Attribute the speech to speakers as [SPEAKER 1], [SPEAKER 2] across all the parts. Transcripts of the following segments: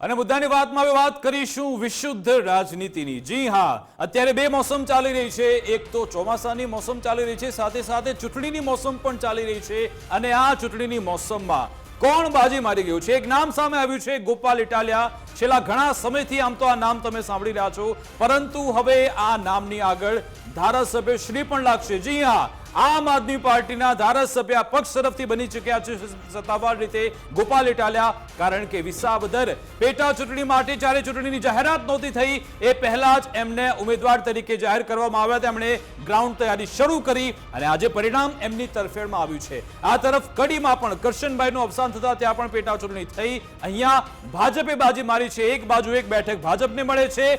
[SPEAKER 1] અને મુદ્દાની વાતમાં હવે વાત કરીશું વિશુદ્ધ રાજનીતિની। જી હા, અત્યારે બે મોસમ ચાલી રહી છે। એક તો ચોમાસાની મોસમ ચાલી રહી છે, સાથે સાથે ચૂંટણીની મોસમ પણ ચાલી રહી છે। અને આ ચૂંટણીની મોસમમાં કોણ બાજી મારી ગયું છે? એક નામ સામે આવ્યું છે, ગોપાલ ઇટાલિયા। છેલ્લા ઘણા સમયથી આમ તો આ નામ તમે સાંભળી રહ્યા છો, પરંતુ હવે આ નામની આગળ ધારાસભ્ય શ્રી પણ લાગશે। જી હા, આમ આદમી પાર્ટીના ધારાસભ્ય પક્ષ તરફથી બની ચૂક્યા છે સત્તાવાર રીતે ગોપાલ ઇટાલિયા। કારણ કે વિસાવદર પેટા ચૂંટણી માટે જ્યારે ચૂંટણીની જાહેરાત નહોતી થઈ એ પહેલા જ એમને ઉમેદવાર તરીકે જાહેર કરવામાં આવ્યા। તેમણે ગ્રાઉન્ડ તૈયારી શરૂ કરી અને આજે પરિણામ એમની તરફેણમાં આવ્યું છે। આ તરફ કડીમાં પણ કરશનભાઈનું અવસાન થતા ત્યાં પણ પેટા ચૂંટણી થઈ। અહીંયા ભાજપે બાજી મારી છે। એક બાજુ એક બેઠક ભાજપને મળે છે,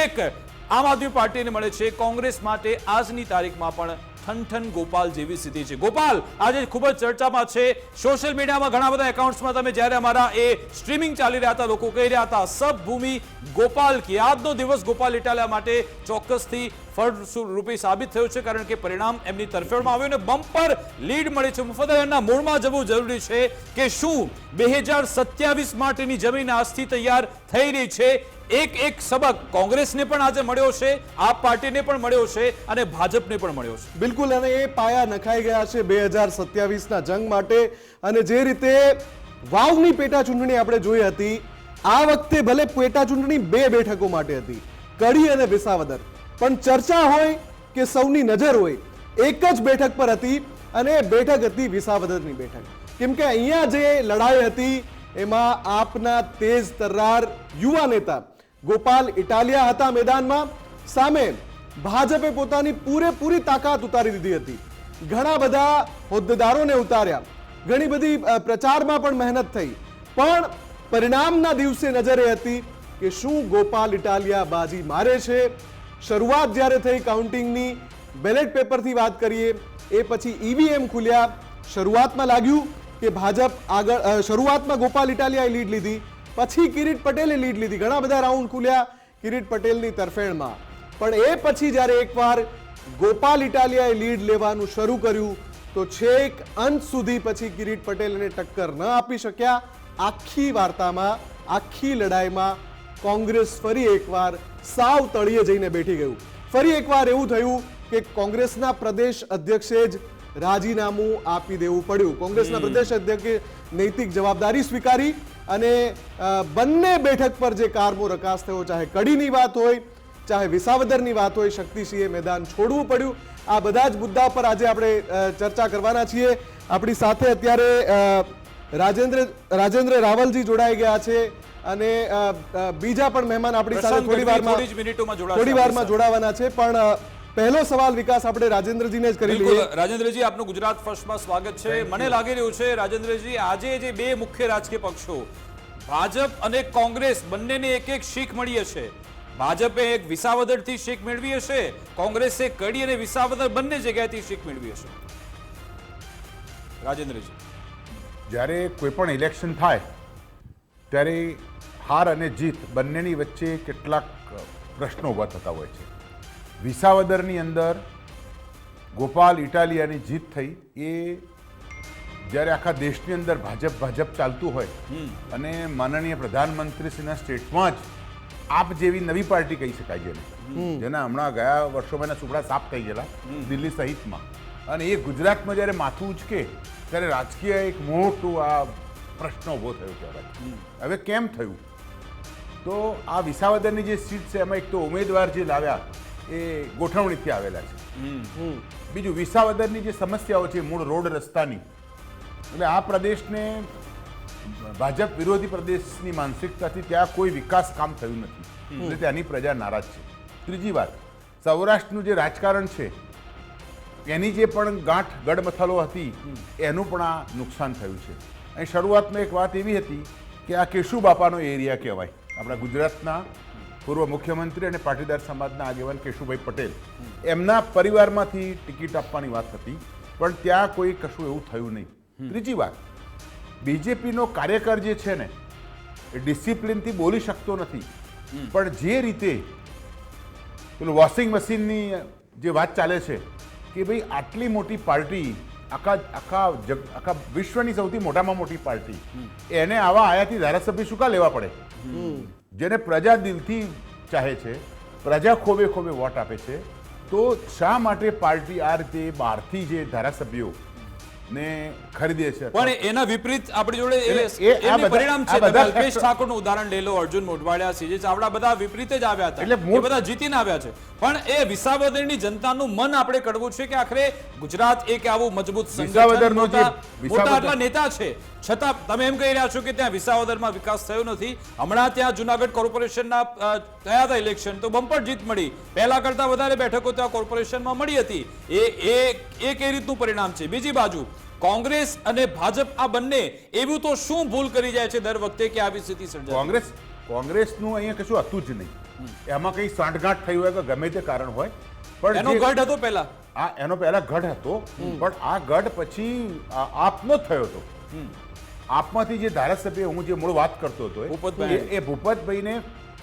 [SPEAKER 1] એક આમ આદમી પાર્ટીને મળે છે। કોંગ્રેસ માટે આજની તારીખમાં પણ ઠનઠન ગોપાલ જેવી સ્થિતિ છે। ગોપાલ આજે ખૂબ જ ચર્ચામાં છે। સોશિયલ મીડિયામાં ઘણા બધા એકાઉન્ટ્સમાં તમે જ્યારે અમારા એ સ્ટ્રીમિંગ ચાલી રહ્યા હતા, લોકો કહી રહ્યા હતા સબ ભૂમિ ગોપાલ કી। આજનો દિવસ ગોપાલ ઇટાલિયા માટે ચોક્કસથી ફળરૂપી સાબિત થયું છે, કારણ કે પરિણામ એમની તરફેણમાં આવ્યું અને બમ્પર લીડ મળી છે। મુફદ્દલના મૂળમાં જવું જરૂરી છે કે શું 2027 માટેની જમીન આજથી તૈયાર થઈ રહી છે। એક એક સબક કોંગ્રેસને પણ આજે મળ્યો છે, આપ પાર્ટીને પણ મળ્યો છે અને ભાજપને પણ મળ્યો છે।
[SPEAKER 2] બિલકુલ, અને એ પાયા નખાઈ ગયા છે 2027ના જંગ માટે। અને જે રીતે વાવની પેટા ચૂંટણી આપણે જોઈ હતી, આ વખતે ભલે પેટા ચૂંટણી બે બેઠકો માટે હતી, કડી અને વિસાવદર, પણ ચર્ચા હોય કે સૌની નજર હોય એક જ બેઠક પર હતી અને બેઠક હતી વિસાવદરની બેઠક। કેમ કે અહીંયા જે લડાઈ હતી એમાં આપના તેજ તર્રાર યુવા નેતા ગોપાલ ઇટાલિયા હતા મેદાનમાં। સામે ભાજપે પોતાની પૂરેપૂરી તાકાત ઉતારી દીધી હતી। ઘણા બધા હોદ્દેદારોને ઉતાર્યા, ઘણી બધી પ્રચારમાં પણ મહેનત થઈ, પણ પરિણામના દિવસે નજર એ હતી કે શું ગોપાલ ઇટાલિયા બાજી મારે છે। શરૂઆત જ્યારે થઈ કાઉન્ટિંગની, બેલેટ પેપરથી વાત કરીએ, એ પછી ઈવીએમ ખુલ્યા। શરૂઆતમાં લાગ્યું કે ભાજપ આગળ, શરૂઆતમાં ગોપાલ ઇટાલિયાએ લીડ લીધી, પછી કિરીટ પટેલે લીડ લીધી, ઘણા બધા રાઉન્ડ ખુલ્યા કિરીટ પટેલની તરફેણમાં। પણ એ પછી જ્યારે એકવાર ગોપાલ ઇટાલિયાએ લીડ લેવાનું શરૂ કર્યું તો છેક અંત સુધી પછી કિરીટ પટેલ એને ટક્કર ન આપી શક્યા। આખી વાર્તામાં, આખી લડાઈમાં કોંગ્રેસ ફરી એકવાર સાવ તળિયે જઈને બેઠી ગયું। ફરી એકવાર એવું થયું કે કોંગ્રેસના પ્રદેશ અધ્યક્ષે જ રાજીનામું આપી દેવું પડ્યું। કોંગ્રેસના પ્રદેશ અધ્યક્ષે નૈતિક જવાબદારી સ્વીકારી અને બંને બેઠક પર જે કારમો રકાસ થયો, ચાહે કડીની વાત હોય, ચાહે વિસાવદરની વાત હોય, શક્તિસિંહે મેદાન છોડવું પડ્યું। આ બધા જ મુદ્દા પર આજે આપણે ચર્ચા કરવાના છીએ। આપણી સાથે અત્યારે રાજેન્દ્ર રાવલજી જોડાઈ ગયા છે અને બીજા પણ મહેમાન આપણી સાથે થોડી વારમાં જોડાવાના છે। પણ પહેલો સવાલ વિકાસ આપણે રાજેન્દ્રજીને જ કરી લઈએ।
[SPEAKER 1] રાજેન્દ્રજી, આપનું ગુજરાત ફર્સ્ટમાં સ્વાગત છે। મને લાગી રહ્યું છે રાજેન્દ્રજી, આજે જે બે મુખ્ય રાજકીય પક્ષો ભાજપ અને કોંગ્રેસ બંનેને એક એક શીખ મળી હશે। ભાજપે એક વિસાવદરથી શીખ મેળવી હશે, કોંગ્રેસે કડી અને વિસાવદર બંને જગ્યાએથી શીખ મેળવી હશે। રાજેન્દ્રજી,
[SPEAKER 3] જ્યારે કોઈ પણ ઇલેક્શન થાય ત્યારે હાર અને જીત બંનેની વચ્ચે કેટલાક પ્રશ્નો ઊભા થતા હોય છે। વિસાવદરની અંદર ગોપાલ ઇટાલિયાની જીત થઈ, એ જ્યારે આખા દેશની અંદર ભાજપ ચાલતું હોય અને માનનીય પ્રધાનમંત્રીશ્રીના સ્ટેટમાં જ આપ જેવી નવી પાર્ટી કહી શકાય જેને, જેના હમણાં ગયા વર્ષોમાં એના સુપડા સાફ થઈ ગયેલા દિલ્હી સહિતમાં, અને એ ગુજરાતમાં જ્યારે માથું ઉચકે ત્યારે રાજકીય એક મોટું આ પ્રશ્ન ઊભો થયો કહેવાય। હવે કેમ થયું? તો આ વિસાવદરની જે સીટ છે એમાં એક તો ઉમેદવાર જે લાવ્યા એ ગોઠવણીથી આવેલા છે, બીજું વિસાવદરની જે સમસ્યાઓ છે મૂળ રોડ રસ્તાની, એટલે આ પ્રદેશને ભાજપ વિરોધી પ્રદેશની માનસિકતાથી ત્યાં કોઈ વિકાસ કામ થયું નથી, એટલે ત્યાંની પ્રજા નારાજ છે। ત્રીજી વાત, સૌરાષ્ટ્રનું જે રાજકારણ છે એની જે પણ ગાંઠ ગડમથલો હતી એનું પણ આ નુકસાન થયું છે। અહીં શરૂઆતમાં એક વાત એવી હતી કે આ કેશુ બાપાનો એરિયા કહેવાય, આપણા ગુજરાતના પૂર્વ મુખ્યમંત્રી અને પાટીદાર સમાજના આગેવાન કેશુભાઈ પટેલ, એમના પરિવારમાંથી ટિકિટ આપવાની વાત હતી, પણ ત્યાં કોઈ કશું એવું થયું નહીં। ત્રીજી વાત, બીજેપીનો કાર્યકર જે છે ને એ ડિસિપ્લિનથી બોલી શકતો નથી, પણ જે રીતે પેલું વોશિંગ મશીનની જે વાત ચાલે છે કે ભાઈ આટલી મોટી પાર્ટી આખા વિશ્વની સૌથી મોટામાં મોટી પાર્ટી એને આવા આયાતી ધારાસભ્ય શું કા લેવા પડે? જેને પ્રજા દિલથી ચાહે છે, પ્રજા ખોબે ખોબે વોટ આપે છે, તો શા માટે પાર્ટી આ રીતે બહારથી જે ધારાસભ્યો ને ખરીદે છે?
[SPEAKER 1] પણ એના વિપરીત આપણી જોડે
[SPEAKER 3] આ
[SPEAKER 1] પરિણામ છે.
[SPEAKER 3] બધા
[SPEAKER 1] અલ્પેશ ઠાકોરનું ઉદાહરણ લઈ લો, અર્જુન મોઢવાડિયા, સીજે ચાવડા, બધા વિપરીત જ આવ્યા હતા,
[SPEAKER 3] એટલે
[SPEAKER 1] એ બધા જીતીને આવ્યા છે. પણ એ વિસાવદરની જનતાનું મન આપણે કડવું છે કે આખરે ગુજરાત એક આવું મજબૂત સંગઠન, મોટા આટલા નેતા છે, છતાં તમે એમ કહી રહ્યા છો કે ત્યાં વિસાવદરમાં વિકાસ થયો નથી. હમણાં ત્યાં જુનાગઢ કોર્પોરેશનના થયા હતા ઇલેક્શન, તો બમ્પર જીત મળી, પહેલા કરતા વધારે બેઠકો ત્યાં કોર્પોરેશનમાં મળી હતી. એ કઈ રીતનું પરિણામ છે? બીજી બાજુ કોંગ્રેસ અને ભાજપ આ બંને એવું તો શું ભૂલ કરી જાય છે દર વખતે કે આવી સ્થિતિ સર્જાય?
[SPEAKER 3] કોંગ્રેસનું અહીંયા કશું હતું જ નહીં. એમાં કઈ સાંઠગાંઠ થઈ હોય કે ગમે તે કારણ હોય, પણ
[SPEAKER 1] એનો ગઢ હતો પહેલા,
[SPEAKER 3] એનો પહેલા ગઢ હતો, પણ આ ગઢ પછી આપનો થયો હતો. આપમાંથી જે ધારાસભ્ય હું જે મૂળ વાત કરતો હતો એ ભૂપતભાઈને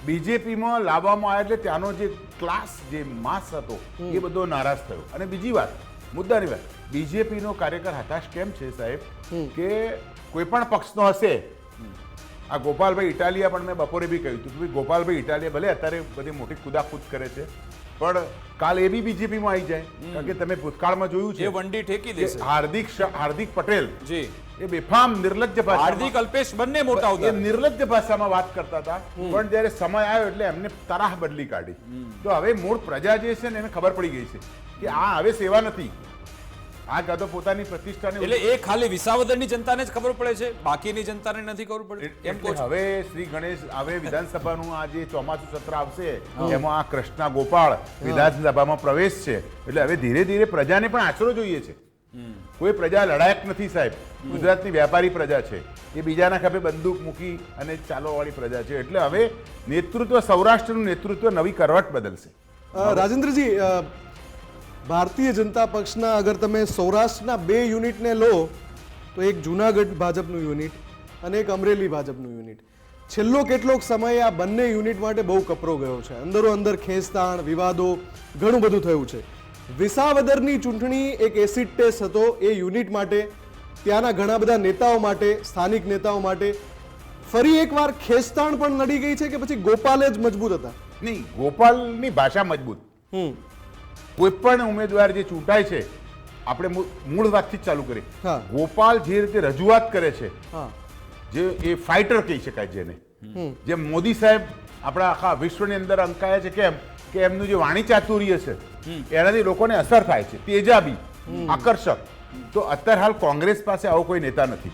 [SPEAKER 3] બીજેપીમાં લાવવામાં આવ્યા, એટલે ત્યાંનો જે ક્લાસ, જે માસ હતો એ બધો નારાજ થયો. અને બીજી વાત, મુદ્દાની વાત, બીજેપીનો કાર્યકર હતાશ કેમ છે સાહેબ કે કોઈ પણ પક્ષનો હશે, આ ગોપાલભાઈ ઇટાલિયા પણ મેં બપોરે બી કહ્યું હતું કે ગોપાલભાઈ ઇટાલિયા ભલે અત્યારે બધી મોટી કુદાકૂદ કરે છે, પણ કાલ એ બી બીજેપીમાં આવી જાય. કારણ કે તમે ભૂતકાળમાં જોયું છે,
[SPEAKER 1] એ વંડી ઠેકી દેશે.
[SPEAKER 3] હાર્દિક પટેલ
[SPEAKER 1] જી
[SPEAKER 3] એ બેફામ નિર્લજ્જ ભાષા,
[SPEAKER 1] હાર્દિક અલ્પેશ બંને મોટા
[SPEAKER 3] એ નિર્લજ્જ ભાષામાં વાત કરતા હતા, પણ જ્યારે સમય આવ્યો એટલે એમને તરાહ બદલી કાઢી. તો હવે મૂળ પ્રજા જે છે ને એને ખબર પડી ગઈ છે કે આ હવે સેવા નથી, આ કાં તો પોતાની પ્રતિષ્ઠાને,
[SPEAKER 1] એટલે એ ખાલી વિસાવદરની જનતાને જ ખબર પડે છે, બાકીની જનતાને નથી ખબર પડે એમ કહો છો?
[SPEAKER 3] હવે શ્રી ગણેશ, હવે વિધાનસભાનું આ જે ચોમાસું સત્ર આવશે એમાં આ કૃષ્ણા ગોપાળ વિધાનસભામાં પ્રવેશ છે, એટલે હવે ધીરે ધીરે પ્રજાને પણ આશરો જોઈએ છે. કોઈ પ્રજા લડાયક નથી સાહેબ, ગુજરાતની વ્યાપારી પ્રજા છે, એ બીજાના ખભે બંદૂક મૂકી અને ચાલવાવાળી પ્રજા છે. એટલે હવે નેતૃત્વ, સૌરાષ્ટ્રનું નેતૃત્વ નવી કરવટ બદલશે.
[SPEAKER 2] રાજેન્દ્રજી, ભારતીય જનતા પક્ષના અગર તમે સૌરાષ્ટ્રના 2 યુનિટને લો તો એક જુનાગઢ ભાજપનું યુનિટ અને એક અમરેલી ભાજપનું યુનિટ, છેલ્લો કેટલોક સમય આ બંને યુનિટ માટે બહુ કપરો ગયો છે, અંદરો અંદર ખેંચતાણ, વિવાદો, ઘણું બધું થયું છે. વિસાવદરની ચૂંટણી એક એસિડ ટેસ્ટ હતો એ યુનિટ માટે, ત્યાંના ઘણા બધા નેતાઓ માટે, સ્થાનિક નેતાઓ માટે. ફરી એકવાર ખેંચતાણ પણ નડી ગઈ છે કે પછી ગોપાલ જ મજબૂત હતા?
[SPEAKER 3] નહીં, ગોપાલની ભાષા મજબૂત. કોઈ પણ ઉમેદવાર જે ચૂંટાય છે, આપણે મૂળ વાતથી જ ચાલુ કરીએ, ગોપાલ જે રીતે રજૂઆત કરે છે, જે એ ફાઇટર કહી શકાય જેને, જેમ મોદી સાહેબ આપણા આખા વિશ્વની અંદર અંકાયા છે, કેમ કે એમનું જે વાણી ચાતુર્ય છે એનાથી લોકોને અસર થાય છે, તેજાબી, આકર્ષક. તો અત્યારે હાલ કોંગ્રેસ પાસે આવો કોઈ નેતા નથી.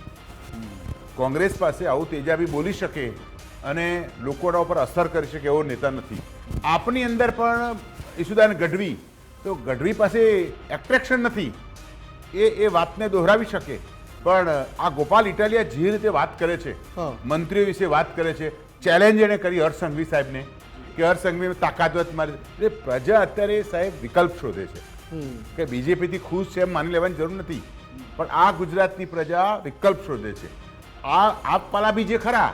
[SPEAKER 3] કોંગ્રેસ પાસે આવું તેજાબી બોલી શકે અને લોકોના ઉપર અસર કરી શકે એવો નેતા નથી. આપની અંદર પણ ઈશુદાન ગઢવી, તો ગઢવી પાસે એટ્રેક્શન નથી, એ વાતને દોહરાવી શકે, પણ આ ગોપાલ ઇટાલિયા જે રીતે વાત કરે છે, મંત્રીઓ વિશે વાત કરે છે, ચેલેન્જ એને કરી હર્ષ સંઘવી સાહેબને કે હર્ષ સંઘવી તાકાતવત મારી, એટલે પ્રજા અત્યારે સાહેબ વિકલ્પ શોધે છે કે બીજેપીથી ખુશ છે એમ માની લેવાની જરૂર નથી, પણ આ ગુજરાતની પ્રજા વિકલ્પ શોધે છે. આપવાલા બી જે ખરા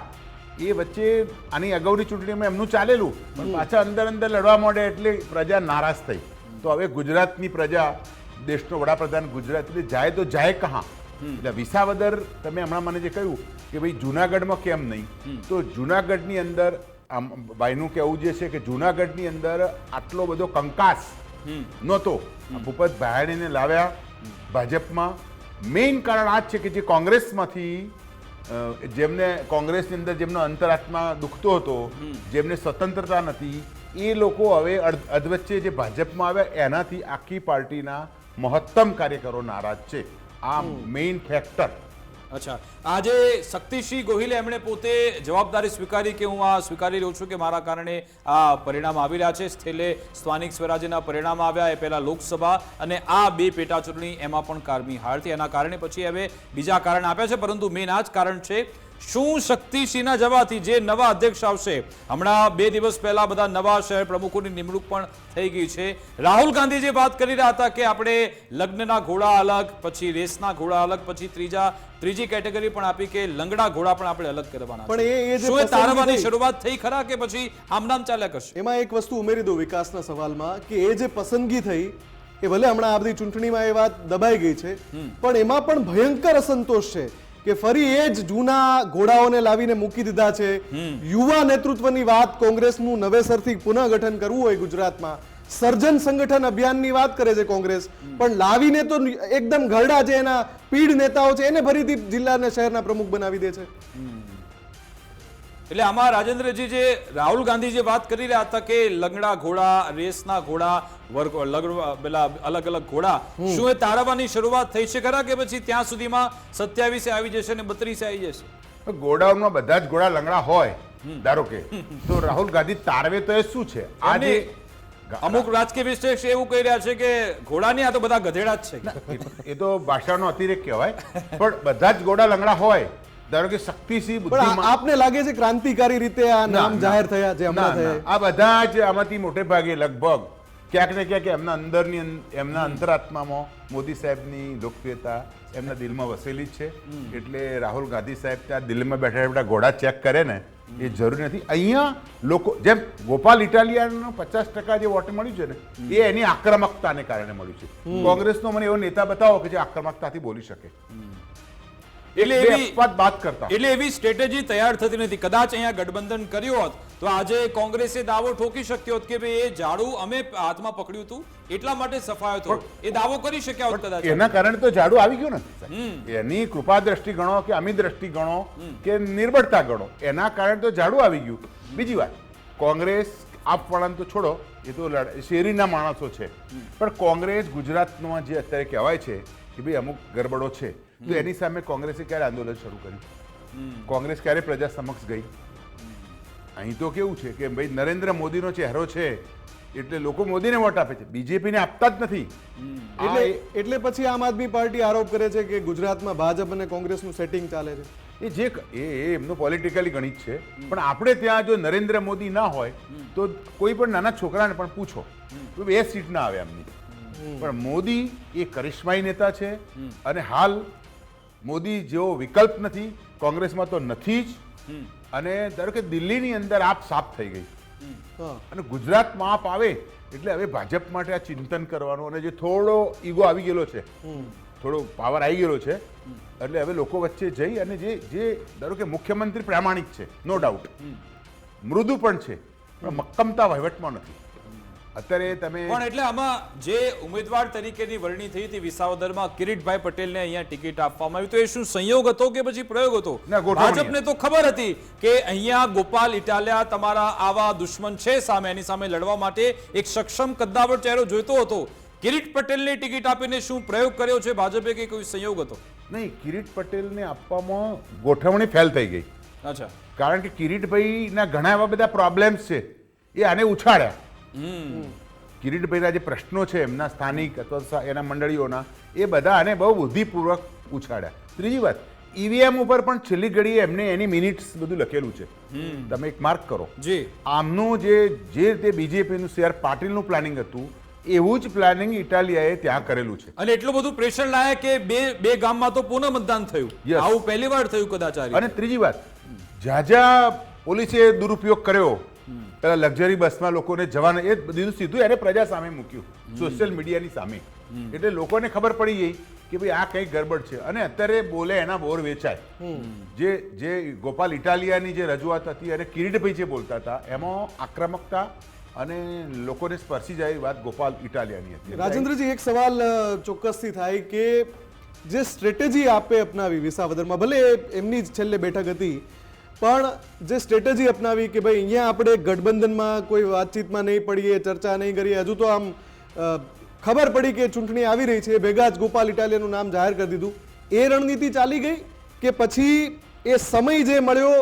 [SPEAKER 3] એ વચ્ચે આની અગાઉની ચૂંટણીમાં એમનું ચાલેલું, પણ પાછા અંદર લડવા માંડે એટલે પ્રજા નારાજ થઈ. તો હવે ગુજરાતની પ્રજા, દેશનો વડાપ્રધાન ગુજરાત, એટલે જાય તો જાય કહાં? એટલે વિસાવદર, તમે હમણાં મને જે કહ્યું કે ભાઈ જુનાગઢમાં કેમ નહીં, તો જુનાગઢની અંદર ભાઈનું કહેવું જે છે કે જુનાગઢની અંદર આટલો બધો કંકાસ નહોતો. ભૂપત ભાયાણીને લાવ્યા ભાજપમાં, મેઇન કારણ આ જ છે કે જે કોંગ્રેસમાંથી, જેમને કોંગ્રેસની અંદર જેમનો અંતરાત્મા દુખતો હતો, જેમને સ્વતંત્રતા નથી, એ લોકો હવે અધવચ્ચે જે ભાજપમાં આવ્યા એનાથી આખી પાર્ટીના મહત્તમ કાર્યકરો નારાજ છે. આ મેઇન ફેક્ટર.
[SPEAKER 1] અચ્છા, આજે શક્તિસિંહ ગોહિલે એમણે પોતે જવાબદારી સ્વીકારી કે હું આ સ્વીકારી રહ્યો છું કે મારા કારણે આ પરિણામ આવી રહ્યા છે. છેલ્લે સ્થાનિક સ્વરાજ્યના પરિણામ આવ્યા, એ પહેલા લોકસભા અને આ 2 પેટા ચૂંટણી, એમાં પણ કારમી હાર થઈ. એના કારણે પછી હવે બીજા કારણ આપ્યા છે, પરંતુ મેઇન આ જ કારણ છે. શું શક્તિસિંહના જવાથી જે નવા અધ્યક્ષ આવશે, હમણાં 2 દિવસ પહેલા બધા નવા શહેર પ્રમુખોની નિમણૂક પણ થઈ ગઈ છે. રાહુલ ગાંધી જે વાત કરી રહ્યા હતા કે આપણે લગ્નના ઘોડા અલગ, પછી રેસના ઘોડા અલગ, પછી ત્રીજી કેટેગરી પણ આપી કે લંગડા ઘોડા પણ આપણે અલગ કરવાના.
[SPEAKER 2] પણ એ
[SPEAKER 1] શું એ તારવાની શરૂઆત થઈ ખરા કે પછી આમ નામ ચાલ્યા કરશે?
[SPEAKER 2] એમાં એક વસ્તુ ઉમેરી દો વિકાસના સવાલમાં કે એ જે પસંદગી થઈ એ ભલે હમણાં આ બધી ચૂંટણીમાં એ વાત દબાઈ ગઈ છે, પણ એમાં પણ ભયંકર અસંતોષ છે કે ફરી એ જ જૂના ઘોડાઓને લાવીને મૂકી દીધા છે. યુવા નેતૃત્વની વાત, કોંગ્રેસનું નવેસરથી પુનઃગઠન કરવું હોય ગુજરાતમાં, સર્જન સંગઠન અભિયાનની વાત કરે છે કોંગ્રેસ, પણ લાવીને તો એકદમ ઘરડા જે એના પીઢ નેતાઓ છે એને ફરીથી જિલ્લા અને શહેરના પ્રમુખ બનાવી દે છે.
[SPEAKER 1] એટલે આમાં રાજેન્દ્રજી, જે રાહુલ ગાંધી જે વાત કરી રહ્યા હતા કે લંગડા ઘોડા, રેસના ઘોડા, પેલા અલગ અલગ ઘોડા, શું એ તાળવવાની શરૂઆત થઈ છે ખરા, કે પછી ત્યાં સુધીમાં 27 આવી જશે અને 32 આવી જશે?
[SPEAKER 3] ગોડાઉનમાં બધા જ ઘોડા લંગડા હોય ધારો કે, તો રાહુલ ગાંધી તારવે તો એ શું છે? આજે
[SPEAKER 1] અમુક રાજકીય વિશ્લેષક એવું કહી રહ્યા છે કે ઘોડાની આ તો બધા ગધેડા જ છે.
[SPEAKER 3] એ તો ભાષાનો અતિરેક કહેવાય, પણ બધા જ ઘોડા લંગડા હોય. ધારો કે શક્તિસિંહ,
[SPEAKER 2] પણ
[SPEAKER 3] બુદ્ધિમાન,
[SPEAKER 2] આપને લાગે છે ક્રાંતિકારી રીતે આ નામ જાહેર થયા જે હમણાં થયા?
[SPEAKER 3] આ બધા જ આમાંથી મોટે ભાગે લગભગ ક્યાંક ને ક્યાંક એમના અંદરની, એમના અંતરાત્મામાં મોદી સાહેબની લોકપ્રિયતા એમના દિલમાં વસેલી જ છે. એટલે રાહુલ ગાંધી સાહેબ ત્યાં દિલ્હીમાં બેઠા બેઠા ઘોડા ચેક કરે ને એ જરૂરી નથી. અહીંયા લોકો જેમ ગોપાલ ઇટાલિયાનો 50% જે વોટ મળ્યું છે ને, એ એની આક્રમકતાને કારણે મળ્યું છે. કોંગ્રેસનો મને એવો નેતા બતાવો કે જે આક્રમકતાથી બોલી શકે.
[SPEAKER 1] એટલે એવી સ્ટ્રેટેજી તૈયાર થતી નથી. કદાચ અહીંયા ગઠબંધન કર્યું હોત તો આજે કોંગ્રેસે દાવો ઠોકી શક્યો હોત કે ભાઈ એ ઝાડુ અમે હાથમાં પકડ્યું હતું એટલા માટે સફાયો હતો, એ દાવો કરી શક્યા હોત કદાચ.
[SPEAKER 3] એના કારણે તો ઝાડુ આવી ગયું ને. એની કૃપા દ્રષ્ટિ ગણો કે અમી દ્રષ્ટિ ગણો કે નિર્બળતા ગણો, એના કારણે તો ઝાડુ આવી ગયું. બીજી વાત, કોંગ્રેસ આપવાળાને તો છોડો, એ તો શેરીના માણસો છે, પણ કોંગ્રેસ ગુજરાતમાં જે અત્યારે કહેવાય છે કે ભાઈ અમુક ગરબડો છે, તો એની સામે કોંગ્રેસે ક્યારે આંદોલન શરૂ કર્યું? કોંગ્રેસ ક્યારે પ્રજા સમક્ષ ગઈ? અહીં તો કેવું છે કે ભાઈ નરેન્દ્ર મોદીનો ચહેરો છે એટલે લોકો મોદીને વોટ આપે છે, બીજેપીને આપતા જ નથી.
[SPEAKER 2] એટલે પછી આમ આદમી પાર્ટી આરોપ કરે છે કે ગુજરાતમાં ભાજપ અને કોંગ્રેસનું સેટિંગ ચાલે છે.
[SPEAKER 3] એ એમનું પોલિટિકલી ગણિત છે, પણ આપણે ત્યાં જો નરેન્દ્ર મોદી ના હોય તો કોઈ પણ નાના છોકરાને પણ પૂછો તો 2 સીટ ના આવે એમની. પણ મોદી એ કરિશ્માઈ નેતા છે, અને હાલ મોદી જેવો વિકલ્પ નથી, કોંગ્રેસમાં તો નથી જ. અને ધારો કે દિલ્હીની અંદર આપ સાફ થઈ ગઈ, અને ગુજરાતમાં આપ આવે એટલે હવે ભાજપ માટે આ ચિંતન કરવાનું, અને જે થોડો ઈગો આવી ગયેલો છે, થોડો પાવર આવી ગયેલો છે, એટલે હવે લોકો વચ્ચે જઈ અને જે ધારો કે મુખ્યમંત્રી પ્રામાણિક છે, નો ડાઉટ, મૃદુ પણ છે, પણ મક્કમતા વહીવટમાં નથી. અત્યારે તમે
[SPEAKER 1] પણ એટલે આમાં જે ઉમેદવાર તરીકેની વરણી થઈ હતી વિસાવદરમાં કિરીટભાઈ પટેલને અહીંયા ટિકિટ આપવામાં આવી, તો એ શું સંયોગ હતો કે પછી પ્રયોગ હતો? ભાજપને તો ખબર હતી કે અહીંયા ગોપાલ ઇટાલિયા તમારા આવા દુશ્મન છે સામે, એની સામે લડવા માટે એક સક્ષમ કદ્દાવર ચહેરો જોઈતો હતો. કિરીટ પટેલને ટિકિટ આપીને શું પ્રયોગ કર્યો છે ભાજપે કે કોઈ સંયોગ હતો?
[SPEAKER 3] નહીં, કિરીટ પટેલને આપવામાં ગોઠવણી ફેલ થઈ ગઈ.
[SPEAKER 1] અચ્છા.
[SPEAKER 3] કારણ કે કિરીટભાઈના ઘણા એવા બધા પ્રોબ્લેમ્સ છે, એ આને ઉછાળ્યા. કિરીટભાઈના જે પ્રશ્નો છે એમના સ્થાનિક અથવા એના મંડળીઓના, એ બધા આને બહુ બુદ્ધિપૂર્વક ઉછાળ્યા. ત્રીજી વાત, ઈવીએમ ઉપર પણ છેલ્લી ઘડીએ એમને એની મિનિટ્સ બધું લખેલું છે, તમે એક માર્ક કરો. આમનું જે રીતે બીજેપીનું CR પાટીલનું પ્લાનિંગ હતું એવું જ પ્લાનિંગ ઇટાલિયાએ ત્યાં કરેલું છે.
[SPEAKER 1] અને એટલું બધું પ્રેશર લાયા કે બે ગામમાં તો પુનઃ મતદાન થયું. આવું પહેલી વાર થયું કદાચ.
[SPEAKER 3] અને ત્રીજી વાત, જ્યાં પોલીસે દુરુપયોગ કર્યો, પેલા લક્ઝરી બસમાં લોકોને જવાના, એ બધું સીધું એને પ્રજા સામે મૂક્યું, સોશિયલ મીડિયાની સામે. એટલે લોકોને ખબર પડી ગઈ કે ભાઈ આ કંઈક ગડબડ છે, અને અત્યારે બોલે એના બોર વેચાય. જે ગોપાલ ઇટાલિયાની જે રજૂઆત હતી અને કિરીટભાઈ જે બોલતા હતા, એમાં આક્રમકતા અને લોકોને સ્પર્શી જાય વાત ગોપાલ ઇટાલિયાની હતી.
[SPEAKER 2] રાજેન્દ્રજી, એક સવાલ ચોક્કસથી થાય કે જે સ્ટ્રેટેજી આપે અપનાવી વિસાવદરમાં, ભલે એમની જ છેલ્લે બેઠક હતી, પણ જે સ્ટ્રેટેજી અપનાવી કે ભાઈ અહીંયા આપણે ગઠબંધનમાં કોઈ વાતચીતમાં નહીં પડીએ, ચર્ચા નહીં કરીએ, હજુ તો આમ ખબર પડી કે ચૂંટણી આવી રહી છે, ભેગા જ ગોપાલ ઇટાલિયાનું નામ જાહેર કરી દીધું, એ રણનીતિ ચાલી ગઈ કે પછી એ સમય જે મળ્યો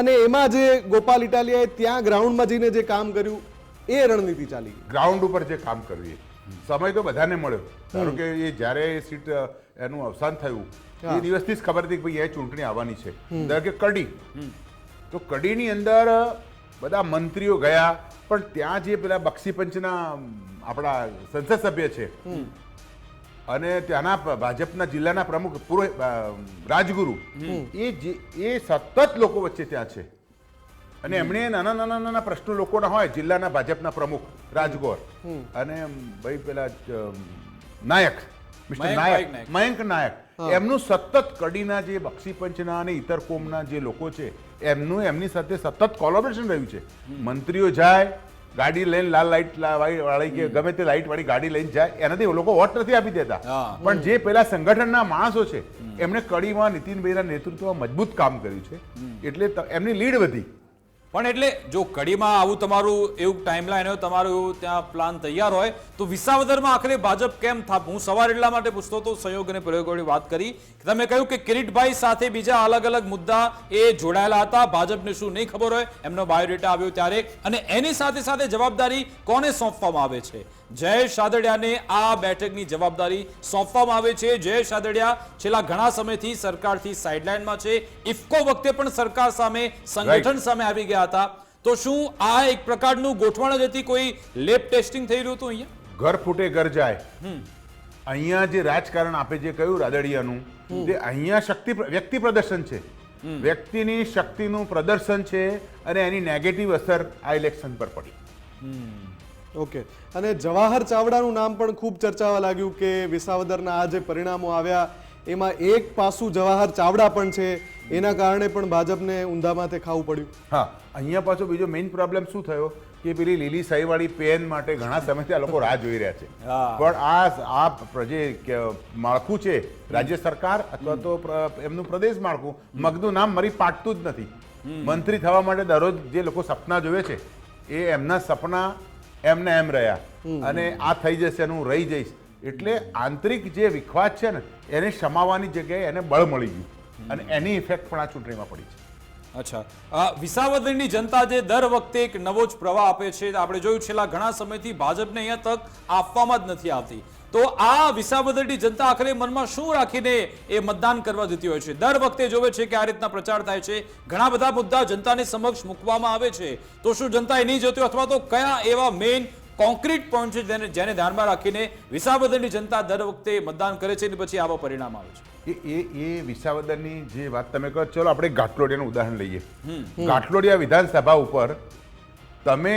[SPEAKER 2] અને એમાં જે ગોપાલ ઇટાલિયાએ ત્યાં ગ્રાઉન્ડમાં જઈને જે કામ કર્યું એ રણનીતિ ચાલી ગઈ?
[SPEAKER 3] ગ્રાઉન્ડ ઉપર જે કામ કર્યું, સમય તો બધાને મળ્યો. ધારો કે એ જ્યારે સીટ એનું અવસાન થયું એ દિવસથી જ ખબર હતી કે ભાઈ એ ચૂંટણી આવવાની છે. ધારો કે કડી, તો કડીની અંદર બધા મંત્રીઓ ગયા, પણ ત્યાં જે પેલા બક્ષીપંચના આપણા સંસદ સભ્ય છે અને ત્યાંના ભાજપના જિલ્લાના પ્રમુખ પૂર્વ રાજગુરુ, એ સતત લોકો વચ્ચે ત્યાં છે, અને એમણે નાના પ્રશ્નો લોકોના હોય, જિલ્લાના ભાજપના પ્રમુખ રાજગોર અને ભાઈ પેલા નાયક, મિસ્ટર
[SPEAKER 1] મયંક
[SPEAKER 3] નાયક,
[SPEAKER 1] નાયક.
[SPEAKER 3] મયંક નાયક, એમનું સતત કડીના જે બક્ષીપંચના અને ઇતર કોમના જે લોકો છે એમની સાથે સતત કોલોબરેશન રહ્યું છે. મંત્રીઓ જાય, ગાડી લઈને લાલ લાઈટ વાળી કે ગમે તે લાઈટ વાળી ગાડી લઈને જાય, એનાથી લોકો વોટ નથી આપી દેતા.
[SPEAKER 1] હા.
[SPEAKER 3] પણ જે પેલા સંગઠનના માણસો છે એમણે કડીમાં નીતિનભાઈના નેતૃત્વમાં મજબૂત કામ કર્યું છે, એટલે એમની લીડ વધી.
[SPEAKER 1] પણ એટલે જો કડીમાં આવું તમારું એવું ટાઈમલાઈન હોય, તમારું એવું ત્યાં પ્લાન તૈયાર હોય, તો વિસાવદરમાં આખરે ભાજપ કેમ થાપ? હું સવાર એટલા માટે પૂછતો હતો, સંયોગ અને પ્રયોગોની વાત કરી, તમે કહ્યું કે કિરીટભાઈ સાથે બીજા અલગ અલગ મુદ્દા એ જોડાયેલા હતા, ભાજપને શું નહીં ખબર હોય, એમનો બાયોડેટા આવ્યો ત્યારે, અને એની સાથે સાથે જવાબદારી કોને સોંપવામાં આવે છે? જયેશ સાદડિયાને આ બેઠકની જવાબદારી સોંપવામાં આવે છે. જયેશ સાદડિયા છેલ્લા ઘણા સમયથી સરકારથી સાઇડલાઇનમાં છે. ઇફકો વખતે પણ સરકાર સામે, સંગઠન સામે આવી ગયા હતા. તો શું આ એક પ્રકારનું ગોઠવણ જ હતી? કોઈ લેબ ટેસ્ટિંગ થઈ રહ્યું હતું અહીંયા?
[SPEAKER 3] ઘર ફૂટે ઘર જાય. અહીંયા જે રાજકારણ આપે જે કહ્યું રાદડિયાનું, તે અહીંયા વ્યક્તિ પ્રદર્શન છે, વ્યક્તિની શક્તિનું પ્રદર્શન છે, અને એની નેગેટિવ અસર આ ઇલેક્શન પર પડી.
[SPEAKER 2] ઓકે. અને જવાહર ચાવડાનું નામ પણ ખૂબ ચર્ચાવા લાગ્યું કે વિસાવદરના આ જે પરિણામો આવ્યા એમાં એક પાસું જવાહર ચાવડા પણ છે, એના કારણે પણ ભાજપને ઊંધામાંથી ખાવું પડ્યું.
[SPEAKER 3] હા, અહીંયા પાછો બીજો મેઇન પ્રોબ્લેમ શું થયો કે પેલી લીલી સાઈવાળી પેન માટે ઘણા સમયથી આ લોકો રાહ જોઈ રહ્યા છે. પણ આ માળખું છે રાજ્ય સરકાર અથવા તો એમનું પ્રદેશ માળખું, મગનું નામ મરી પાટતું જ નથી. મંત્રી થવા માટે દરરોજ જે લોકો સપના જોવે છે એ એમના સપના એમને એમ રહ્યા, અને આ થઈ જશે અને હું રહી જઈશ. એટલે આંતરિક જે વિખવાદ છે ને એને શમાવવાની જગ્યાએ એને બળ મળી ગયું, અને એની ઇફેક્ટ પણ આ ચૂંટણીમાં પડી છે.
[SPEAKER 1] અચ્છા, વિસાવદરની જનતા જે દર વખતે એક નવો જ પ્રવાહ આપે છે, આપણે જોયું છેલ્લા ઘણા સમયથી ભાજપને અહીંયા તક આપવામાં જ નથી આવતી. તો આ વિસાવદરની જનતા આખરે મનમાં શું રાખીને એ મતદાન કરવા જતી હોય છે? દર વખતે જોવે છે કે આ રીતના પ્રચાર થાય છે, ઘણા બધા મુદ્દા જનતાની સમક્ષ મૂકવામાં આવે છે, તો શું જનતા એ નહીં જોતી, અથવા તો કયા એવા મેઇન કોન્ક્રીટ પોઈન્ટ છે જેને ધ્યાનમાં રાખીને વિસાવદરની જનતા દર વખતે મતદાન કરે છે અને પછી આવા પરિણામ આવે છે?
[SPEAKER 3] એ વિસાવદરની જે વાત તમે કહો, ચલો આપણે ઘાટલોડિયાનું ઉદાહરણ લઈએ. ઘાટલોડિયા વિધાનસભા ઉપર તમે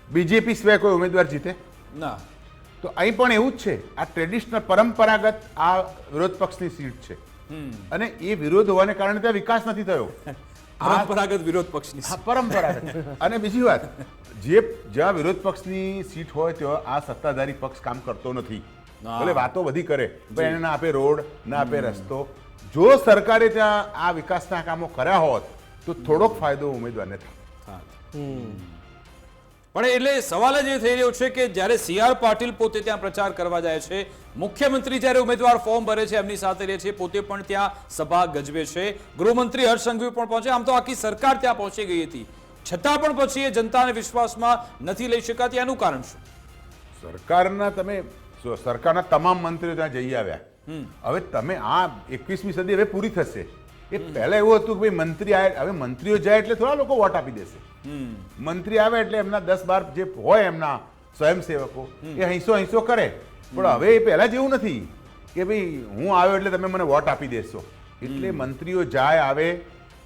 [SPEAKER 3] બીજેપી સિવાય કોઈ ઉમેદવાર જીતે
[SPEAKER 1] ના.
[SPEAKER 3] તો અહીં પણ એવું જ છે. આ ટ્રેડિશનલ પરંપરાગત આ વિરોધ પક્ષની સીટ છે, અને એ વિરોધ હોવાને કારણે ત્યાં વિકાસ નથી થયો.
[SPEAKER 1] પરંપરાગત વિરોધ પક્ષની.
[SPEAKER 3] હા, પરંપરાગત. અને બીજી વાત, જ્યાં વિરોધ પક્ષની સીટ હોય ત્યાં આ સત્તાધારી પક્ષ કામ કરતો નથી. ભલે વાતો બધી કરે, પણ એને ના આપે રોડ, ના આપે રસ્તો. જો સરકારે ત્યાં આ વિકાસના કામો કર્યા હોત તો થોડોક ફાયદો ઉમેદવારને થાય.
[SPEAKER 1] પણ એટલે સવાલ જ એ થઈ રહ્યો છે કે જ્યારે સી.આર. પાટીલ પોતે ત્યાં પ્રચાર કરવા જાય છે, મુખ્યમંત્રી જ્યારે ઉમેદવાર ફોર્મ ભરે છે એમની સાથે રહે છે, પોતે પણ ત્યાં સભા ગજવે છે, ગૃહમંત્રી હર્ષ સંઘવી પણ પહોંચે, આમ તો આખી સરકાર ત્યાં પહોંચી ગઈ હતી, છતાં પણ પછી એ જનતાને વિશ્વાસમાં નથી લઈ શકાતી. એનું કારણ શું?
[SPEAKER 3] સરકારના તમામ મંત્રીઓ ત્યાં જઈ આવ્યા. હવે તમે આ 21મી સદી હવે પૂરી થશે. એ પહેલા એવું હતું કે ભાઈ મંત્રી આવે, હવે મંત્રીઓ જાય એટલે થોડા લોકો વોટ આપી દેશે. મંત્રી આવે એટલે એમના 10-12 જે હોય એમના સ્વયંસેવકો એ હૈસો કરે. પણ હવે એ પહેલા જેવું નથી કે ભાઈ હું આવ્યો એટલે તમે મને વોટ આપી દેશો. એટલે મંત્રીઓ જાય આવે,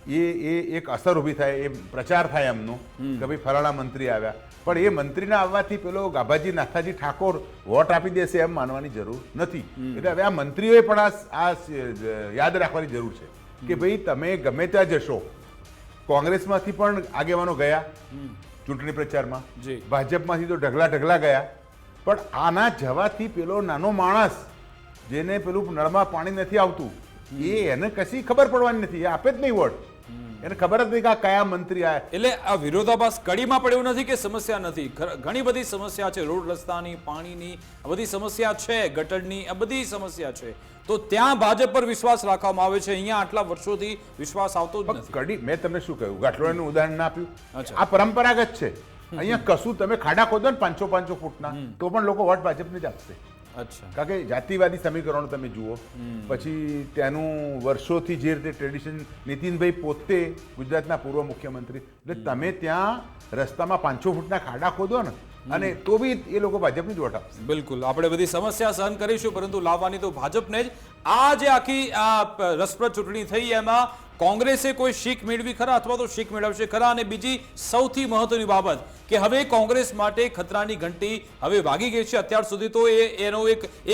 [SPEAKER 3] એ એક અસર ઊભી થાય, એ પ્રચાર થાય એમનો કે ભાઈ ફલાણા મંત્રી આવ્યા. પણ એ મંત્રીના આવવાથી પેલો ગાભાજી નાથાજી ઠાકોર વોટ આપી દેશે એમ માનવાની જરૂર નથી. એટલે હવે આ મંત્રીઓએ પણ આ યાદ રાખવાની જરૂર છે કે ભાઈ તમે ગમે ત્યાં જશો, કોંગ્રેસમાંથી પણ આગેવાનો ગયા ચૂંટણી પ્રચારમાં, ભાજપમાંથી તો ઢગલા ગયા, પણ આના જવાથી પેલો નાનો માણસ જેને પેલું નળમાં પાણી નથી આવતું એને કશી ખબર પડવાની નથી, એ આપે જ નહીં વોટ. એને ખબર જ નહીં કે આ કયા મંત્રી આયા.
[SPEAKER 1] એટલે આ વિરોધાભાસ કડીમાં પણ એવું નથી કે સમસ્યા નથી, ઘણી બધી સમસ્યા છે, રોડ રસ્તાની, પાણીની, આ બધી સમસ્યા છે, ગટરની, આ બધી સમસ્યા છે. તો ત્યાં ભાજપ પર વિશ્વાસ રાખવામાં આવે છે, અહીંયા આટલા વર્ષોથી વિશ્વાસ આવતો જ નથી.
[SPEAKER 3] કડી મેં તમને શું કહ્યું, ગાંઠલોડિયાનું ઉદાહરણ ના આપ્યું? આ પરંપરાગત છે. અહીંયા કશું તમે ખાડા ખોદો ને 500 ફૂટના તો પણ લોકો વોટ ભાજપને જ આપશે.
[SPEAKER 1] અચ્છા.
[SPEAKER 3] કારણ કે જાતિવાદી સમીકરણો તમે જુઓ, પછી ત્યાંનું વર્ષોથી જે રીતે ટ્રેડિશન, નીતિનભાઈ પોતે ગુજરાતના પૂર્વ મુખ્યમંત્રી, એટલે તમે ત્યાં રસ્તામાં 500 ફૂટના ખાડા ખોદો ને અને તો બી એ લોકો ભાજપની જ વોટ આપશે.
[SPEAKER 1] બિલકુલ, આપણે બધી સમસ્યા સહન કરીશું, પરંતુ લાવવાની તો ભાજપને જ. આ જે આખી આ રસપ્રદ ચૂંટણી થઈ એમાં કોંગ્રેસે કોઈ શીખ મેળવી ખરા, અથવા તો શીખ મેળવશે ખરા? અને બીજી સૌથી મહત્વની બાબત કે હવે કોંગ્રેસ માટે ખતરાની ઘંટી હવે વાગી ગઈ છે. અત્યાર સુધી તો એનો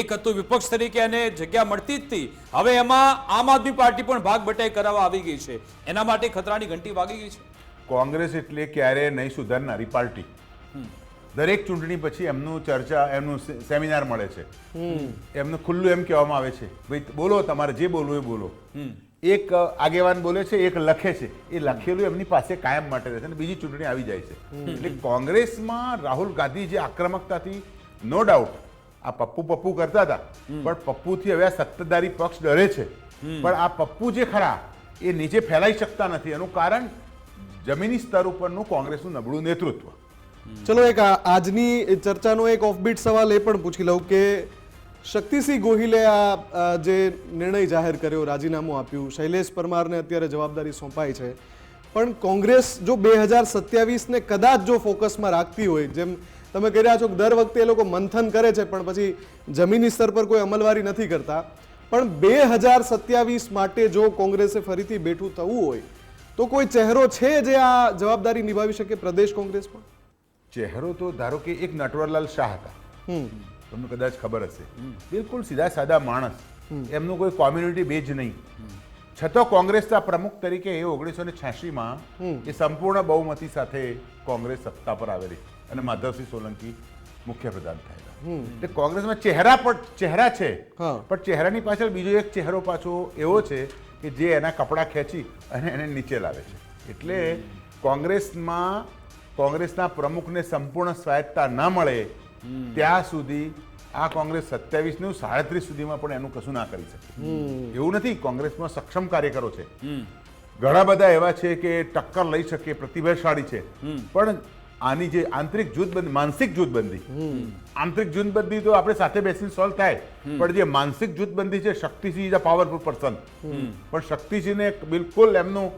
[SPEAKER 1] એક હતું વિપક્ષ તરીકે એને જગ્યા મળતી જ હતી, હવે એમાં આમ આદમી પાર્ટી પણ ભાગ બટાઈ કરાવવા આવી ગઈ છે. એના માટે ખતરાની ઘંટી વાગી ગઈ છે.
[SPEAKER 3] કોંગ્રેસ એટલે ક્યારે નહીં સુધારનારી પાર્ટી. દરેક ચૂંટણી પછી એમનું ચર્ચા, એમનું સેમિનાર મળે છે, એમનું ખુલ્લું એમ કહેવામાં આવે છે ભાઈ બોલો, તમારે જે બોલવું એ બોલો. એક આગેવાન બોલે છે, એક લખે છે, એ લખેલું એમની પાસે કાયમ માટે રહે છે અને બીજી ચૂંટણી આવી જાય છે. એટલે કોંગ્રેસમાં રાહુલ ગાંધી જે આક્રમકતાથી, નો ડાઉટ આ પપ્પુ કરતા હતા, પણ પપ્પુથી હવે આ સત્તાધારી પક્ષ ડરે છે. પણ આ પપ્પુ જે ખરા એ નીચે ફેલાઈ શકતા નથી. એનું કારણ જમીની સ્તર ઉપરનું કોંગ્રેસનું નબળું નેતૃત્વ.
[SPEAKER 2] ચલો, એક આજની ચર્ચાનો એક ઓફબીટ સવાલ એ પણ પૂછી લઉં કે શક્તિસિંહ ગોહિલે આ જે નિર્ણય જાહેર કર્યો, રાજીનામું આપ્યું, શૈલેષ પરમારને અત્યારે જવાબદારી સોંપાઈ છે, પણ કોંગ્રેસ જો 2027ને કદાચ જો ફોકસમાં રાખતી હોય, જેમ તમે કહી રહ્યા છો કે દર વખતે એ લોકો મંથન કરે છે પણ પછી જમીની સ્તર પર કોઈ અમલવારી નથી કરતા, પણ 2027 માટે જો કોંગ્રેસે ફરીથી બેઠું થવું હોય તો કોઈ ચહેરો છે જે આ જવાબદારી નિભાવી શકે પ્રદેશ કોંગ્રેસમાં?
[SPEAKER 3] ચહેરો તો ધારો કે એક નટવરલાલ શાહ હતા, તમને કદાચ ખબર હશે, બિલકુલ સીધા સાદા માણસ, એમનું કોઈ કોમ્યુનિટી બેઝ નહીં, છતાં કોંગ્રેસના પ્રમુખ તરીકે એ 1986માં એ સંપૂર્ણ બહુમતી સાથે કોંગ્રેસ સત્તા પર આવેલી અને માધવસિંહ સોલંકી મુખ્યપ્રધાન થયેલા. એટલે કોંગ્રેસમાં ચહેરા છે, પણ ચહેરાની પાછળ બીજો એક ચહેરો પાછો એવો છે કે જે એના કપડાં ખેંચી અને એને નીચે લાવે છે. એટલે કોંગ્રેસના પ્રમુખને સંપૂર્ણ સ્વાયત્તા ન મળે ત્યાં સુધી આ કોંગ્રેસ 27 37 સુધીમાં પણ એનું કશું ના કરી શકે એવું નથી. કોંગ્રેસમાં સક્ષમ કાર્યકરો છે, ઘણા બધા એવા છે કે ટક્કર લઈ શકે, પ્રતિભાશાળી છે, પણ આની જે આંતરિક જૂથબંધી, માનસિક જૂથબંધી, આંતરિક જૂથબંધી તો આપણે સાથે બેસીને સોલ્વ થાય, પણ જે માનસિક જૂથબંધી છે, Shaktisinh is a powerful person, પણ શક્તિસિંહને બિલકુલ એમનું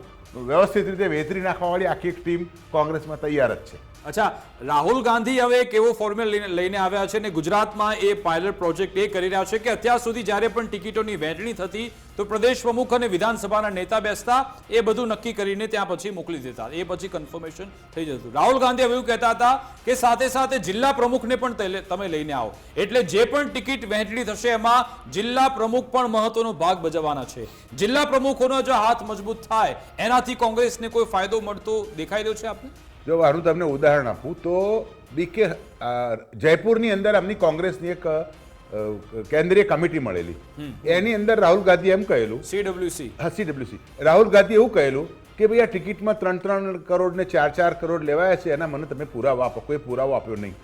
[SPEAKER 3] વ્યવસ્થિત રીતે વેતરી નાખવાવાળી આખી એક ટીમ કોંગ્રેસમાં તૈયાર જ છે.
[SPEAKER 1] અચ્છા, રાહુલ ગાંધી હવે એક એવો ફોર્મ્યુલા લઈને આવ્યા છે ને ગુજરાતમાં એ પાયલટ પ્રોજેક્ટ એ કરી રહ્યા છે કે અત્યાર સુધી જ્યારે પણ ટિકિટોની વહેંચણી થતી તો પ્રદેશ પ્રમુખ અને વિધાનસભાના નેતા બેસતા, એ બધું નક્કી કરીને ત્યાં પછી મોકલી દેતા, એ પછી કન્ફર્મેશન થઈ જતું. રાહુલ ગાંધી હવે એવું કહેતા હતા કે સાથે સાથે જિલ્લા પ્રમુખને પણ તમે લઈને આવો, એટલે જે પણ ટિકિટ વહેંચણી થશે એમાં જિલ્લા પ્રમુખ પણ મહત્વનો ભાગ ભજવવાના છે. જિલ્લા પ્રમુખોનો જો હાથ મજબૂત થાય એનાથી કોંગ્રેસને કોઈ ફાયદો મળતો દેખાઈ રહ્યો છે આપને?
[SPEAKER 3] જો મારું તમને ઉદાહરણ આપું તો બીકે જયપુરની અંદર એમની કોંગ્રેસની એક કેન્દ્રીય કમિટી મળેલી, એની અંદર રાહુલ ગાંધી એમ કહેલું, CWC રાહુલ ગાંધી એવું કહેલું કે ભાઈ આ ટિકિટમાં 3 કરોડ ને 4 કરોડ લેવાયા છે, એના મને તમે પુરાવા આપો. કોઈ પુરાવો આપ્યો નહીં.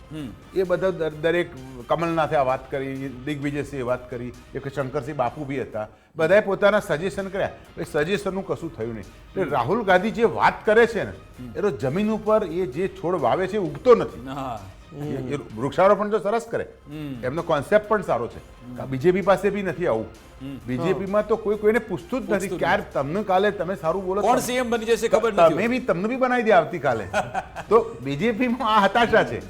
[SPEAKER 3] એ બધા દરેક કમલનાથે આ વાત કરી, દિગ્વિજયસિંહે વાત કરી, એક શંકરસિંહ બાપુ બી હતા, બધાએ પોતાના સજેશન કર્યા, સજેશનનું કશું થયું નહીં. એટલે રાહુલ ગાંધી જે વાત કરે છે ને એનો જમીન ઉપર એ જે છોડ વાવે છે ઉગતો નથી. વૃક્ષારોપણ તો સરસ કરે, એમનો કોન્સેપ્ટ પણ સારો છે. બીજેપી પાસે બી નથી આવું. બીજેપીમાં તો કોઈને પૂછતું જ નથી ક્યારે તમને કાલે તમે સારું બોલો,
[SPEAKER 1] કોણ સીએમ બની જશે ખબર નથી,
[SPEAKER 3] તમને બી બનાવી દે આવતીકાલે. તો બીજેપીમાં આ હતાશા છે.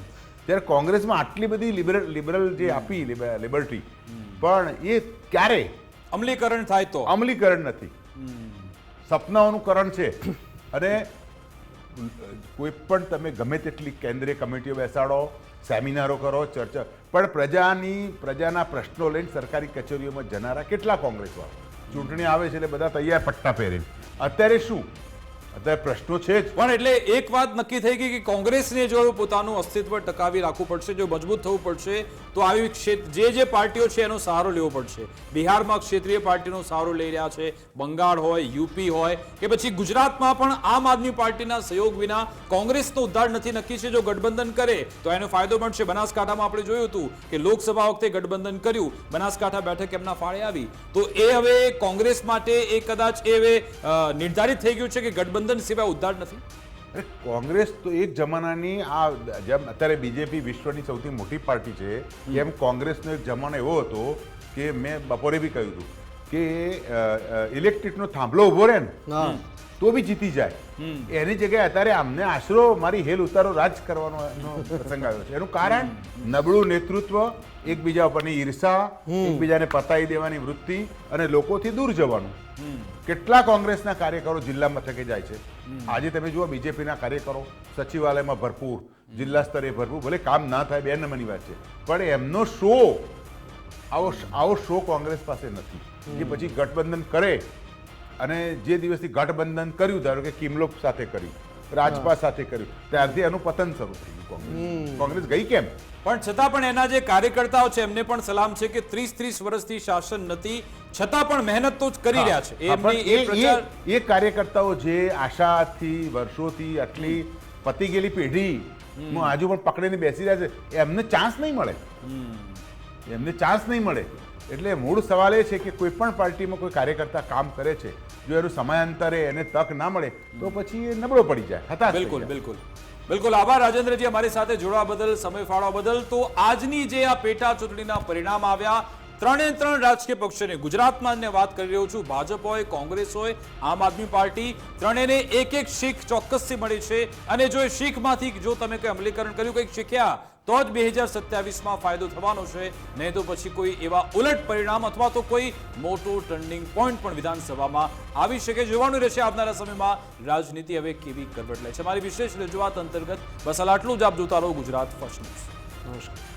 [SPEAKER 3] ત્યારે કોંગ્રેસમાં આટલી બધી લિબરલ જે આપી લિબર્ટી, પણ એ ક્યારે
[SPEAKER 1] અમલીકરણ થાય તો
[SPEAKER 3] અમલીકરણ નથી, સપનાઓનું કરણ છે. અને કોઈ પણ તમે ગમે તેટલી કેન્દ્રીય કમિટીઓ બેસાડો, સેમિનારો કરો, ચર્ચા, પણ પ્રજાના પ્રશ્નો લઈને સરકારી કચેરીઓમાં જનારા કેટલા કોંગ્રેસવાળા? ચૂંટણી આવે છે એટલે બધા તૈયાર પટ્ટા પહેરીને. અત્યારે શું? અત્યારે પ્રશ્નો છે જ.
[SPEAKER 1] પણ એટલે એક વાત નક્કી થઈ ગઈ કે કોંગ્રેસને જો પોતાનું અસ્તિત્વ ટકાવી રાખવું પડશે, જો મજબૂત થવું પડશે તો આવી જે પાર્ટીઓ છે એનો સહારો લેવો પડશે. બિહારમાં ક્ષેત્રીય પાર્ટીનો સહારો લઈ રહ્યા છે, બંગાળ હોય, યુપી હોય કે પછી ગુજરાતમાં પણ આમ આદમી પાર્ટીના સહયોગ વિના કોંગ્રેસનો ઉદ્ધાર નથી. નક્કી છે જો ગઠબંધન કરે તો એનો ફાયદો મળશે. બનાસકાંઠામાં આપણે જોયું હતું કે લોકસભા વખતે ગઠબંધન કર્યું, બનાસકાંઠા બેઠક એમના ફાળે આવી, તો એ હવે કોંગ્રેસ માટે એ કદાચ નિર્ધારિત થઈ ગયું છે કે ગઠબંધન સિવાય ઉદ્ધાર નથી.
[SPEAKER 3] કોંગ્રેસ તો એક જમાનાની, આ જેમ અત્યારે બીજેપી વિશ્વની સૌથી મોટી પાર્ટી છે, એમ કોંગ્રેસનો એક જમાનો એવો હતો કે મેં બપોરે બી કહ્યું હતું કે ઇલેક્ટ્રિકનો થાંભલો ઉભો રહે ને
[SPEAKER 2] હા
[SPEAKER 3] તો બી જીતી જાય એની જગ્યાએ અત્યારે અમને આશરો મારી હેલ ઉતારો રાજ કરવાનો એનો પ્રસંગ આવ્યો છે. એનું કારણ નબળું નેતૃત્વ, એકબીજા ઉપરની ઈર્ષા, એકબીજાને પતાવી દેવાની વૃત્તિ અને લોકોથી દૂર જવાનું. કેટલા કોંગ્રેસના કાર્યકરો જિલ્લા મથકે જાય છે. આજે તમે જુઓ બીજેપીના કાર્યકરો સચિવાલયમાં ભરપૂર, જિલ્લા સ્તરે ભરપૂર. ભલે કામ ના થાય, 2 નંબરની વાત છે, પણ એમનો શો આવો શો કોંગ્રેસ પાસે નથી. કે પછી ગઠબંધન કરે અને જે દિવસથી ગઠબંધન કર્યું, ધારો કે કિમલોક સાથે કર્યું, રાજપા સાથે કર્યું, ત્યારથી એનું પતન શરૂ થયું. કોંગ્રેસ ગઈ કેમ?
[SPEAKER 1] પણ છતાં પણ એના જે કાર્યકર્તાઓ છે એમને પણ સલામ છે કે 30 વર્ષથી શાસન નથી, છતાં પણ મહેનત તો કરી રહ્યા છે. એમની એ પ્રચાર
[SPEAKER 3] એ કાર્યકર્તાઓ જે આશાથી વર્ષોથી આટલી પતી ગયેલી પેઢી હજુ પણ પકડીને બેસી રહ્યા છે, એમને ચાન્સ નહીં મળે. એમને ચાન્સ નહીં મળે. એટલે મૂળ સવાલ એ છે કે કોઈ પણ પાર્ટીમાં કોઈ કાર્યકર્તા કામ કરે છે, જો એનું સમયાંતરે એને તક ના મળે તો પછી એ નબળો પડી જાય, હતાશ થઈ
[SPEAKER 1] બિલકુલ
[SPEAKER 3] જાય.
[SPEAKER 1] બિલકુલ બિલકુલ. આભાર રાજેન્દ્રજી અમારી સાથે જોડવા બદલ, સમય ફાળવા બદલ. તો આજની જે આ પેટા ચૂંટણીના પરિણામ આવ્યા, 3 રાજકીય પક્ષોને ગુજરાતમાં વાત કરી રહ્યો છું, ભાજપ હોય, કોંગ્રેસ હોય, આમ આદમી પાર્ટી, ત્રણેયને એક શીખ ચોક્કસથી મળી છે. અને જો એ શીખમાંથી જો તમે કંઈ અમલીકરણ કર્યું, કંઈક શીખ્યા, તો જ 2027માં ફાયદો થવાનો છે. નહીં તો પછી કોઈ એવા ઉલટ પરિણામ અથવા તો કોઈ મોટો ટર્નિંગ પોઈન્ટ પણ વિધાનસભામાં આવી શકે. જોવાનું રહેશે આવનારા સમયમાં રાજનીતિ હવે કેવી કરવટ લે છે. મારી વિશેષ રજૂઆત અંતર્ગત બસ આટલું જ. આપ જોતા રહો ગુજરાત ફર્સ્ટ ન્યૂઝ.
[SPEAKER 2] નમસ્કાર.